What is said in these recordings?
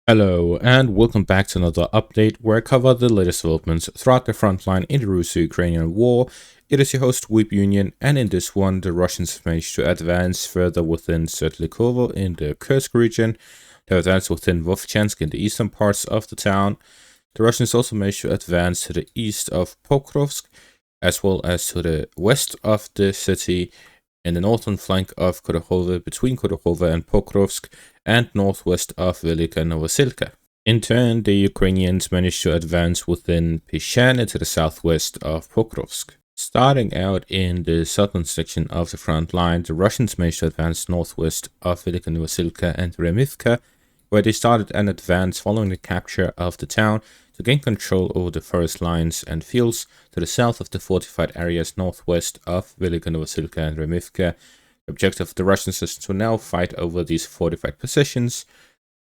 Hello and welcome back to another update where I cover the latest developments throughout the front line in the Russo-Ukrainian war. It is your host Union, and in this one the Russians have managed to advance further within Situational in the Kursk region. They advanced within Vovchansk in the eastern parts of the town. The Russians also managed to advance to the east of Pokrovsk as well as to the west of the city in the northern flank of Kurakhove, between Kurakhove and Pokrovsk, and northwest of Velika Novosilka. In turn, the Ukrainians managed to advance within Pishan into the southwest of Pokrovsk. Starting out in the southern section of the front line, the Russians managed to advance northwest of Velika Novosilka and Remivka, where they started an advance following the capture of the town to gain control over the forest lines and fields to the south of the fortified areas northwest of Velika Novosilka and Remivka. The objective of the Russians is to now fight over these fortified positions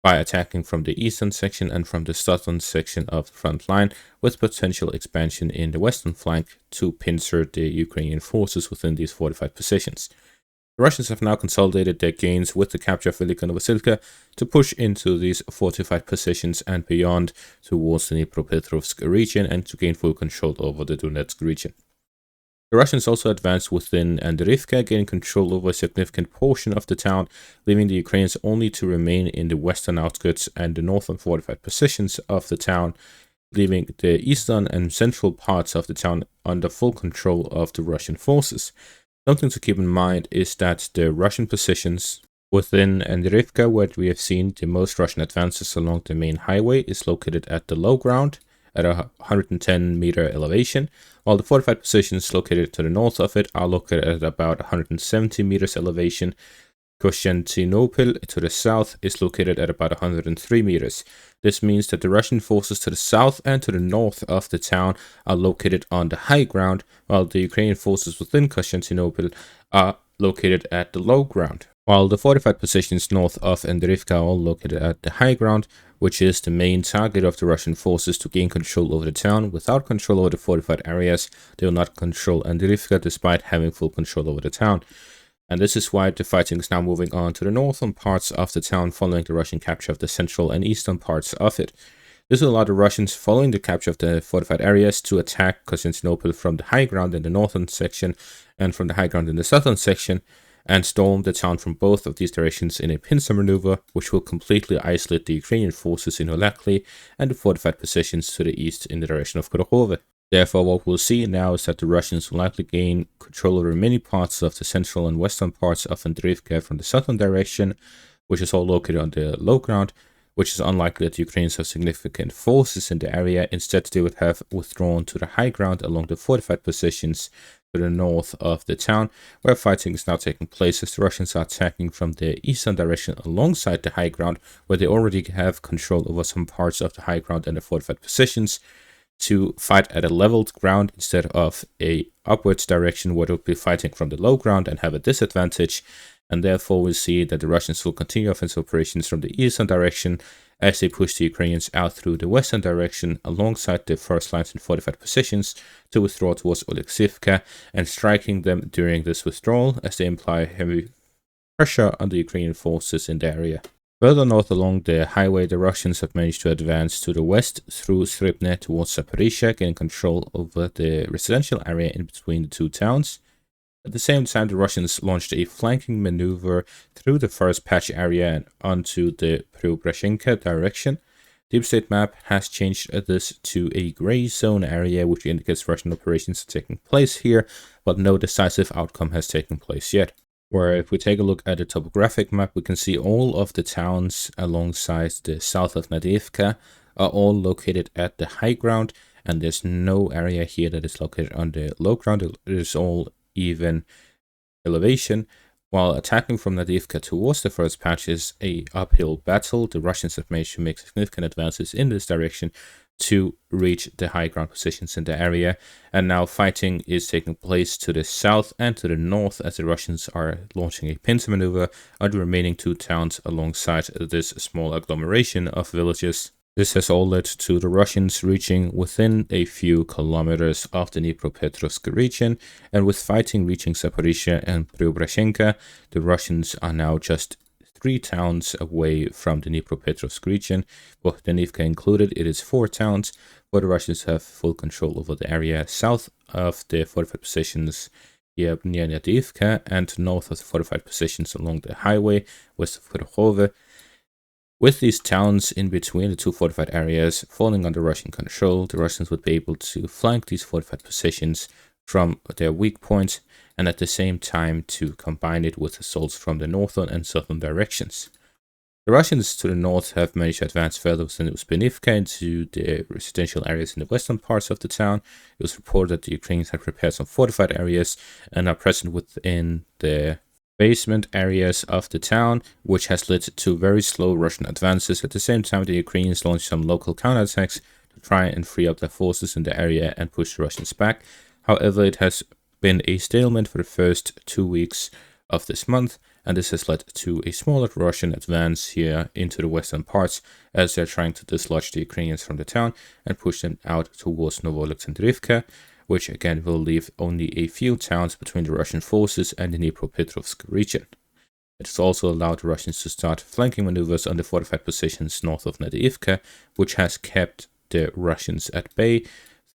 by attacking from the eastern section and from the southern section of the front line, with potential expansion in the western flank to pincer the Ukrainian forces within these fortified positions. The Russians have now consolidated their gains with the capture of Velika Novosilka to push into these fortified positions and beyond towards the Dnipropetrovsk region and to gain full control over the Donetsk region. The Russians also advanced within Andrivka, gaining control over a significant portion of the town, leaving the Ukrainians only to remain in the western outskirts and the northern fortified positions of the town, leaving the eastern and central parts of the town under full control of the Russian forces. Something to keep in mind is that the Russian positions within Andrivka, where we have seen the most Russian advances along the main highway, is located at the low ground at a 110-meter elevation, while the fortified positions located to the north of it are located at about 170 meters elevation. Konstantinopel to the south is located at about 103 meters. This means that the Russian forces to the south and to the north of the town are located on the high ground, while the Ukrainian forces within Konstantinopel are located at the low ground. While the fortified positions north of Andrivka are all located at the high ground, which is the main target of the Russian forces to gain control over the town. Without control over the fortified areas, they will not control Andrivka despite having full control over the town. And this is why the fighting is now moving on to the northern parts of the town following the Russian capture of the central and eastern parts of it. This will allow the Russians, following the capture of the fortified areas, to attack Konstantinopel from the high ground in the northern section and from the high ground in the southern section, and storm the town from both of these directions in a pincer maneuver, which will completely isolate the Ukrainian forces in Olakli and the fortified positions to the east in the direction of Kurakhove. Therefore, what we'll see now is that the Russians will likely gain control over many parts of the central and western parts of Andrivka from the southern direction, which is all located on the low ground, which is unlikely that the Ukrainians have significant forces in the area. Instead, they would have withdrawn to the high ground along the fortified positions to the north of the town, where fighting is now taking place as the Russians are attacking from the eastern direction alongside the high ground, where they already have control over some parts of the high ground and the fortified positions, to fight at a leveled ground instead of a upwards direction where they'll be fighting from the low ground and have a disadvantage. And therefore we see that the Russians will continue offensive operations from the eastern direction as they push the Ukrainians out through the western direction alongside the first lines and fortified positions to withdraw towards Oleksivka, and striking them during this withdrawal as they imply heavy pressure on the Ukrainian forces in the area. Further north along the highway, the Russians have managed to advance to the west through Sribne towards Zaporizhzhia, gaining control over the residential area in between the two towns. At the same time, the Russians launched a flanking maneuver through the first patch area and onto the Preobrazhenka direction. Deep State map has changed this to a gray zone area, which indicates Russian operations are taking place here, but no decisive outcome has taken place yet. Where if we take a look at the topographic map, we can see all of the towns alongside the south of Nadivka are all located at the high ground, and there's no area here that is located on the low ground. It is all even elevation. While attacking from Nadivka towards the first patch is a uphill battle, the Russians have managed to make significant advances in this direction to reach the high ground positions in the area, and now fighting is taking place to the south and to the north as the Russians are launching a pincer maneuver on the remaining two towns alongside this small agglomeration of villages. This has all led to the Russians reaching within a few kilometers of the Dnipropetrovsk region, and with fighting reaching Zaporizhzhia and Preobrazhenka, the Russians are now just 3 towns away from the Dnipropetrovsk region, Bohdyanivka included. It is 4 towns, where the Russians have full control over the area south of the fortified positions near Nadiivka and north of the fortified positions along the highway west of Kurakhove. With these towns in between the two fortified areas falling under Russian control, the Russians would be able to flank these fortified positions from their weak points and at the same time to combine it with assaults from the northern and southern directions. The Russians to the north have managed to advance further within Uspennivka into the residential areas in the western parts of the town. It was reported that the Ukrainians had prepared some fortified areas and are present within the basement areas of the town, which has led to very slow Russian advances. At the same time, the Ukrainians launched some local counterattacks to try and free up their forces in the area and push the Russians back. However, it has been a stalemate for the first 2 weeks of this month, and this has led to a smaller Russian advance here into the western parts as they're trying to dislodge the Ukrainians from the town and push them out towards Novoalexandrivka, which again will leave only a few towns between the Russian forces and the Dnipropetrovsk region. It has also allowed the Russians to start flanking maneuvers on the fortified positions north of Nadiivka, which has kept the Russians at bay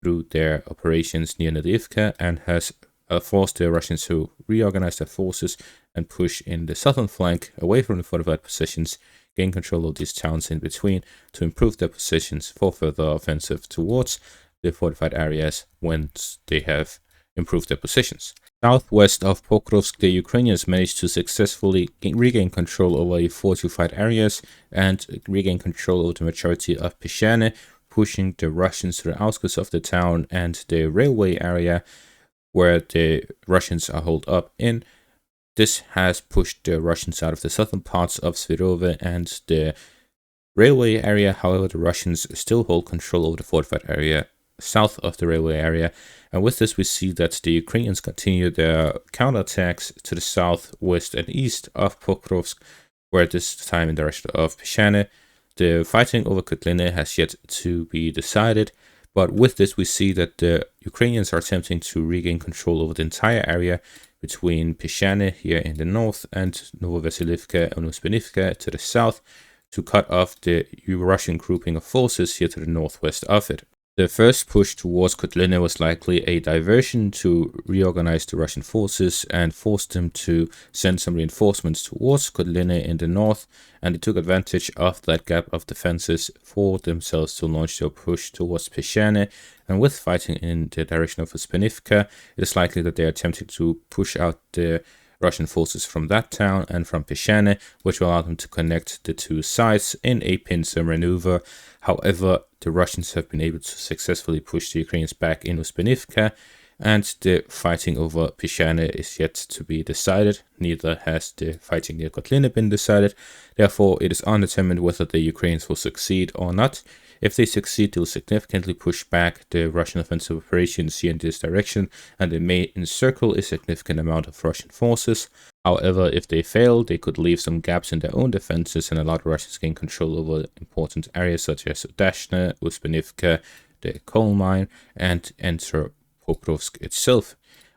through their operations near Nadiivka and has forced the Russians to reorganize their forces and push in the southern flank away from the fortified positions, gain control of these towns in between to improve their positions for further offensive towards the fortified areas once they have improved their positions. Southwest of Pokrovsk, the Ukrainians managed to successfully regain control over fortified areas and regain control over the majority of Peshane, pushing the Russians to the outskirts of the town and the railway area where the Russians are holed up in. This has pushed the Russians out of the southern parts of Svirove and the railway area. However, the Russians still hold control over the fortified area south of the railway area, and with this we see that the Ukrainians continue their counterattacks to the south, west and east of Pokrovsk, where this time in the direction of Peshane. The fighting over Kotliny has yet to be decided, but with this we see that the Ukrainians are attempting to regain control over the entire area between Peshane here in the north and Novovasilivka and Uspennivka to the south to cut off the Russian grouping of forces here to the northwest of it. The first push towards Kotliny was likely a diversion to reorganize the Russian forces and force them to send some reinforcements towards Kotliny in the north, and they took advantage of that gap of defenses for themselves to launch their push towards Peshane. And with fighting in the direction of Uspennivka, it is likely that they are attempting to push out the Russian forces from that town and from Peshane, which will allow them to connect the two sides in a pincer maneuver. However, the Russians have been able to successfully push the Ukrainians back in Uspennivka, and the fighting over Peshane is yet to be decided. Neither has the fighting near Kotliny been decided. Therefore, it is undetermined whether the Ukrainians will succeed or not. If they succeed, they will significantly push back the Russian offensive operations here in this direction, and they may encircle a significant amount of Russian forces. However, if they fail, they could leave some gaps in their own defenses and allow the Russians to gain control over important areas such as Dashna, Uspennivka, the coal mine, and enter Pokrovsk itself.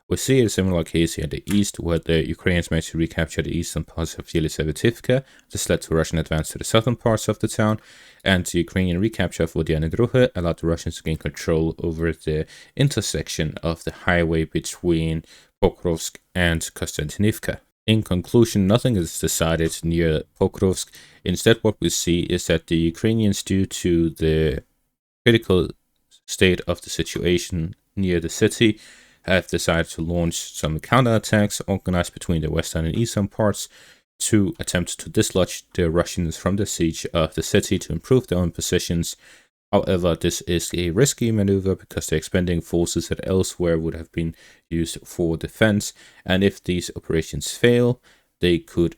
We see a similar case here in the east, where the Ukrainians managed to recapture the eastern parts of Yelisavetivka. This led to Russian advance to the southern parts of the town, and the Ukrainian recapture of Vodyane allowed the Russians to gain control over the intersection of the highway between Pokrovsk and Konstantinivka. In conclusion, nothing is decided near Pokrovsk. Instead, what we see is that the Ukrainians, due to the critical state of the situation near the city, have decided to launch some counterattacks organized between the western and eastern parts to attempt to dislodge the Russians from the siege of the city to improve their own positions. However, this is a risky maneuver because they're expending forces that elsewhere would have been used for defense, and if these operations fail, they could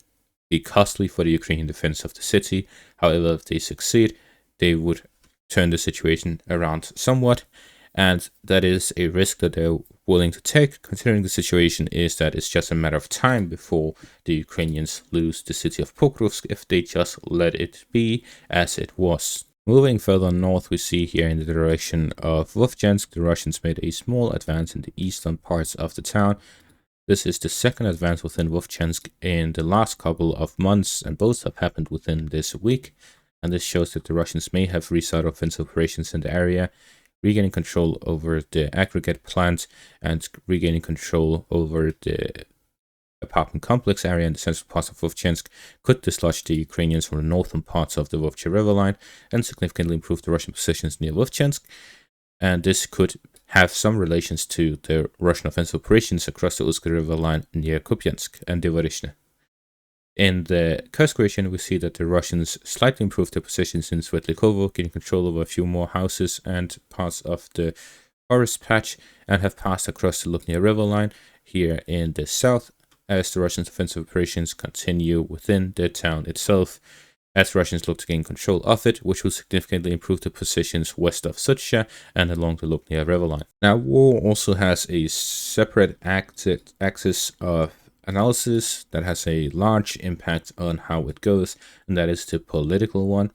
be costly for the Ukrainian defense of the city. However, if they succeed, they would turn the situation around somewhat, and that is a risk that they're willing to take, considering the situation is that it's just a matter of time before the Ukrainians lose the city of Pokrovsk if they just let it be as it was. Moving further north, we see here in the direction of Vovchansk, the Russians made a small advance in the eastern parts of the town. This is the second advance within Vovchansk in the last couple of months, and both have happened within this week. And this shows that the Russians may have restarted offensive operations in the area, regaining control over the aggregate plant and regaining control over the apartment complex area in the central parts of Vovchansk could dislodge the Ukrainians from the northern parts of the Vovcha river line and significantly improve the Russian positions near Vovchansk. And this could have some relations to the Russian offensive operations across the Uskar river line near Kupiansk and Devorishne. In the Kursk region, we see that the Russians slightly improved their positions in Svetlikovo, getting control over a few more houses and parts of the forest patch, and have passed across the Luknia river line here in the south, as the Russians' offensive operations continue within the town itself, as Russians look to gain control of it, which will significantly improve the positions west of Sutsha and along the Luknia river line. Now, war also has a separate axis of analysis that has a large impact on how it goes, and that is the political one.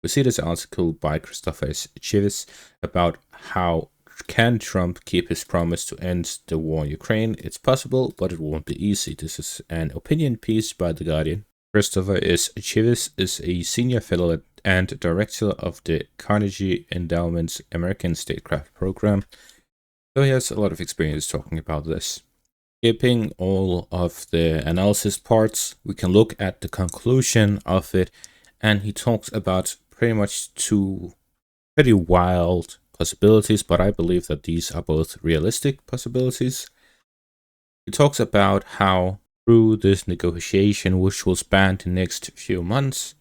We see this article by Christopher Chivis about how can Trump keep his promise to end the war in Ukraine. It's possible, but it won't be easy. This is an opinion piece by The Guardian. Christopher Chivis is a senior fellow and director of the Carnegie Endowment's American Statecraft program, so he has a lot of experience talking about this. Skipping all of the analysis parts, we can look at the conclusion of it, and he talks about pretty much two pretty wild possibilities, but I believe that these are both realistic possibilities. He talks about how through this negotiation, which will span the next few months,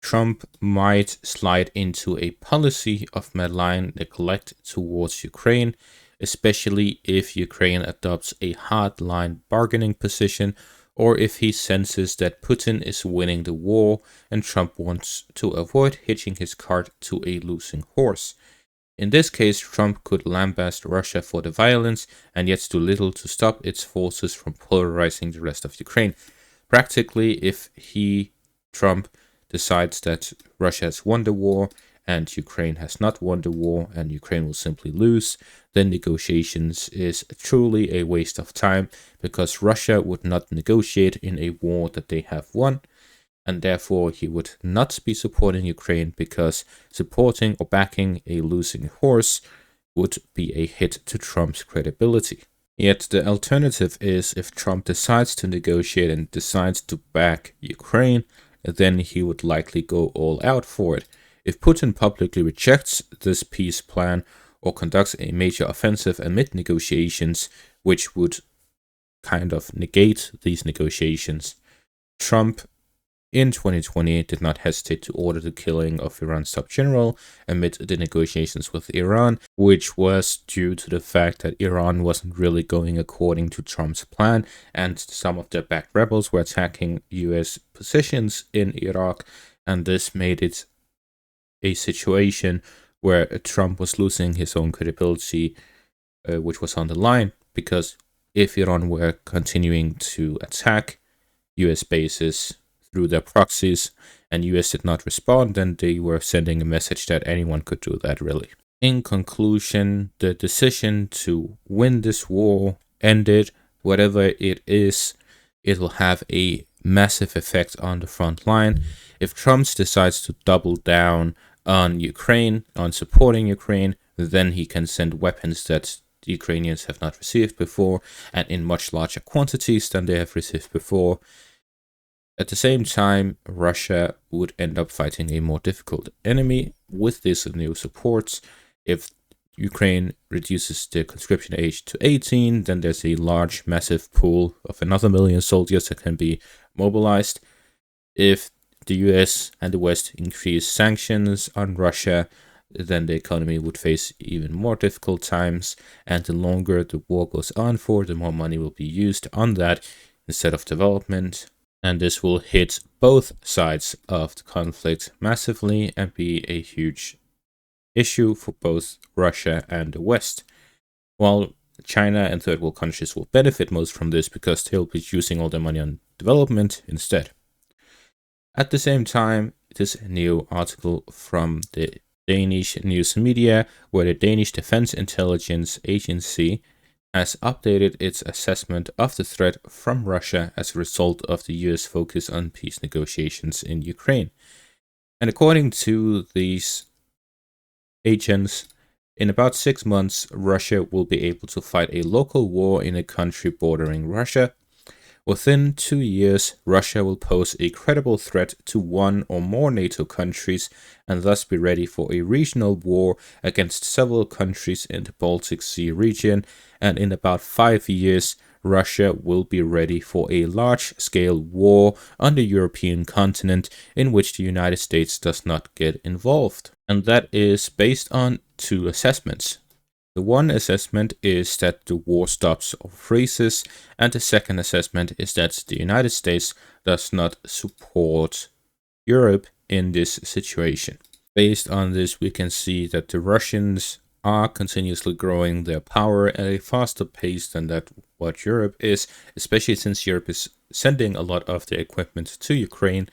Trump might slide into a policy of malign neglect towards Ukraine, especially if Ukraine adopts a hardline bargaining position, or if he senses that Putin is winning the war and Trump wants to avoid hitching his cart to a losing horse. In this case, Trump could lambaste Russia for the violence and yet do little to stop its forces from polarizing the rest of Ukraine. Practically, if Trump, decides that Russia has won the war and Ukraine has not won the war and Ukraine will simply lose, then negotiations is truly a waste of time, because Russia would not negotiate in a war that they have won, and therefore he would not be supporting Ukraine, because supporting or backing a losing horse would be a hit to Trump's credibility. Yet the alternative is, if Trump decides to negotiate and decides to back Ukraine, then he would likely go all out for it. If Putin publicly rejects this peace plan or conducts a major offensive amid negotiations, which would kind of negate these negotiations, Trump in 2020 did not hesitate to order the killing of Iran's top general amid the negotiations with Iran, which was due to the fact that Iran wasn't really going according to Trump's plan, and some of the backed rebels were attacking US positions in Iraq, and this made it a situation where Trump was losing his own credibility, which was on the line, because if Iran were continuing to attack US bases through their proxies and US did not respond, then they were sending a message that anyone could do that, really. In conclusion, the decision to win this war ended. Whatever it is, it will have a massive effect on the front line. If Trump decides to double down on Ukraine, on supporting Ukraine, then he can send weapons that the Ukrainians have not received before, and in much larger quantities than they have received before. At the same time, Russia would end up fighting a more difficult enemy with these new supports. If Ukraine reduces the conscription age to 18, then there's a large, massive pool of another million soldiers that can be mobilized. If the US and the West increase sanctions on Russia, then the economy would face even more difficult times, and the longer the war goes on for, the more money will be used on that instead of development. And this will hit both sides of the conflict massively and be a huge issue for both Russia and the West. While China and third world countries will benefit most from this, because they'll be using all their money on development instead. At the same time, this new article from the Danish news media, where the Danish Defense Intelligence Agency has updated its assessment of the threat from Russia as a result of the US focus on peace negotiations in Ukraine. And according to these agents, in about 6 months, Russia will be able to fight a local war in a country bordering Russia. Within 2 years, Russia will pose a credible threat to one or more NATO countries and thus be ready for a regional war against several countries in the Baltic Sea region. And in about 5 years, Russia will be ready for a large-scale war on the European continent in which the United States does not get involved. And that is based on 2 assessments. The one assessment is that the war stops or freezes, and the second assessment is that the United States does not support Europe in this situation. Based on this, we can see that the Russians are continuously growing their power at a faster pace than that what Europe is, especially since Europe is sending a lot of their equipment to Ukraine.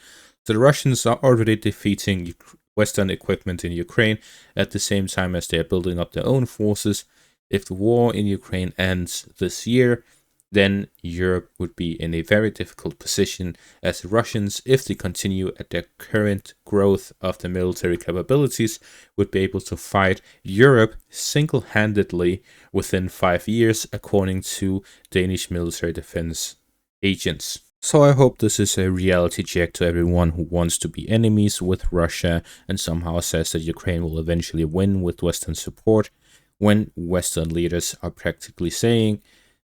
So the Russians are already defeating Western equipment in Ukraine at the same time as they are building up their own forces. If the war in Ukraine ends this year, then Europe would be in a very difficult position, as the Russians, if they continue at their current growth of their military capabilities, would be able to fight Europe single-handedly within 5 years, according to Danish military defense agents. So I hope this is a reality check to everyone who wants to be enemies with Russia and somehow says that Ukraine will eventually win with Western support, when Western leaders are practically saying,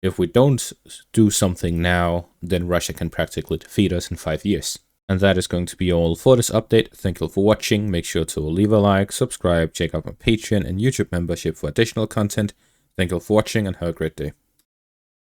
if we don't do something now, then Russia can practically defeat us in 5 years. And that is going to be all for this update. Thank you for watching. Make sure to leave a like, subscribe, check out my Patreon and YouTube membership for additional content. Thank you for watching and have a great day.